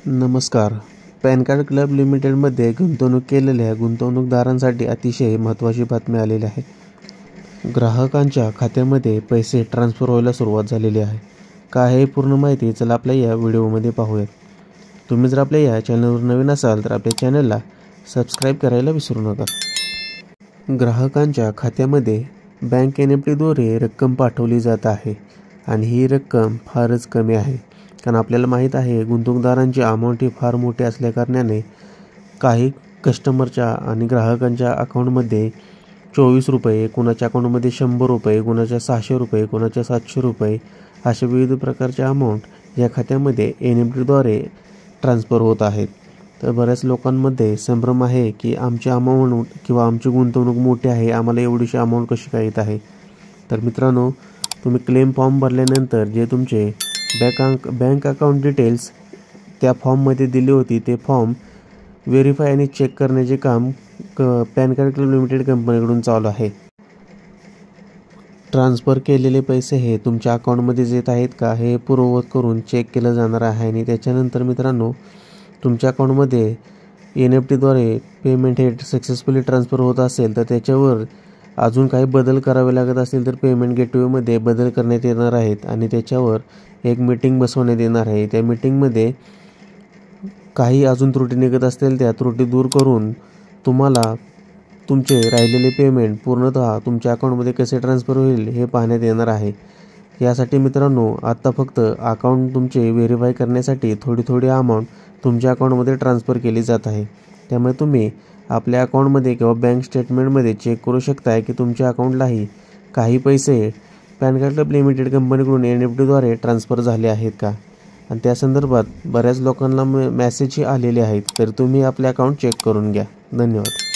नमस्कार. Pan card club लिमिटेडमध्ये गुंतवणूक केलेल्या गुंतवणूकदारांसाठी अतिशय महत्त्वाची बातमी आलेली आहे. ग्राहकांच्या खात्यामध्ये पैसे ट्रान्सफर व्हायला सुरुवात झालेली आहे. काय आहे पूर्ण माहिती चला आपल्या या व्हिडिओमध्ये पाहूयात. तुम्ही जर आपल्या या चॅनलवर नवीन असाल तर आपल्या चॅनलला सबस्क्राईब करायला विसरू नका. ग्राहकांच्या खात्यामध्ये बँक NEFTद्वारे रक्कम पाठवली जात आहे आणि ही रक्कम फारच कमी आहे. कारण आपल्याला माहीत आहे गुंतवणूकदारांची अमाऊंट ही फार मोठी असल्याकारणाने काही कस्टमरच्या आणि ग्राहकांच्या अकाउंटमध्ये 24 रुपये, कोणाच्या अकाउंटमध्ये 100 रुपये, कोणाच्या 600 रुपये, कोणाच्या 700 रुपये अशा विविध प्रकारच्या अमाऊंट या खात्यामध्ये NEFTद्वारे ट्रान्सफर होत आहेत. तर बऱ्याच लोकांमध्ये संभ्रम आहे की आमची अमाऊंट किंवा आमची गुंतवणूक मोठी आहे, आम्हाला एवढीशी अमाऊंट कशी काय येत आहे. तर मित्रांनो, तुम्ही क्लेम फॉर्म भरल्यानंतर जे तुमचे बँक अकाउंट डिटेल्स त्या फॉर्ममध्ये दिली होती ते फॉर्म व्हेरीफाय आणि चेक करण्याचे काम पॅन कार्ड क्लब लिमिटेड कंपनीकडून चालू आहे. ट्रान्सफर केलेले पैसे हे तुमच्या अकाउंटमध्ये येत आहेत का हे पूर्ववत करून चेक केलं जाणार आहे आणि त्याच्यानंतर मित्रांनो तुमच्या अकाउंटमध्ये NEFTद्वारे पेमेंट हे सक्सेसफुली ट्रान्सफर होत असेल तर त्याच्यावर अजून काही बदल करावे लागत असतील तर पेमेंट गेटवेमध्ये बदल करण्यात येणार आहेत आणि त्याच्यावर एक मीटिंग बसवण्यात येणार आहे. त्या मीटिंगमध्ये काही अजून त्रुटी निघत असतील त्या त्रुटी दूर करून तुम्हाला तुमचे राहिलेले पेमेंट पूर्णतः तुमच्या अकाउंटमध्ये कसे ट्रान्सफर होईल हे पाहण्यात येणार आहे. यासाठी मित्रांनो आत्ता फक्त अकाउंट तुमचे व्हेरीफाय करण्यासाठी थोडी अमाऊंट तुमच्या अकाउंटमध्ये ट्रान्सफर केली जात आहे. त्यामुळे तुम्ही आपल्या अकाउंटमध्ये किंवा बँक स्टेटमेंटमध्ये चेक करू शकताय की तुमच्या अकाउंटलाही काही पैसे पॅन कार्ड क्लब लिमिटेड कंपनीकडून NEFTद्वारे ट्रान्सफर झाले आहेत का. आणि त्या संदर्भात बऱ्याच लोकांना मेसेजही आलेले आहेत. तर तुम्ही आपले अकाउंट चेक करून घ्या. धन्यवाद.